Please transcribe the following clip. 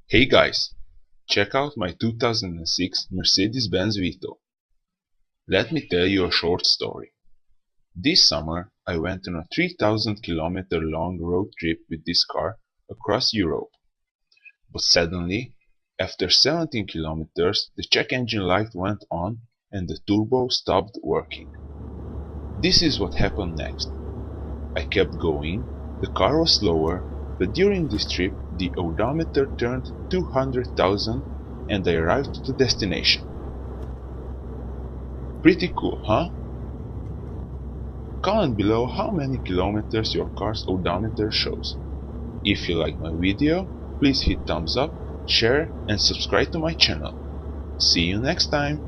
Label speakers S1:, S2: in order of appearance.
S1: Hey guys, check out my 2006 Mercedes-Benz Vito. Let me tell you a short story. This summer I went on a 3,000-kilometer long road trip with this car across Europe. But suddenly, after 17 kilometers, the check engine light went on and the turbo stopped working. This is what happened next. I kept going, the car was slower, but during this trip the odometer turned 200,000 and I arrived to the destination. Pretty cool, huh? Comment below how many kilometers your car's odometer shows. If you like my video, please hit thumbs up, share and subscribe to my channel. See you next time!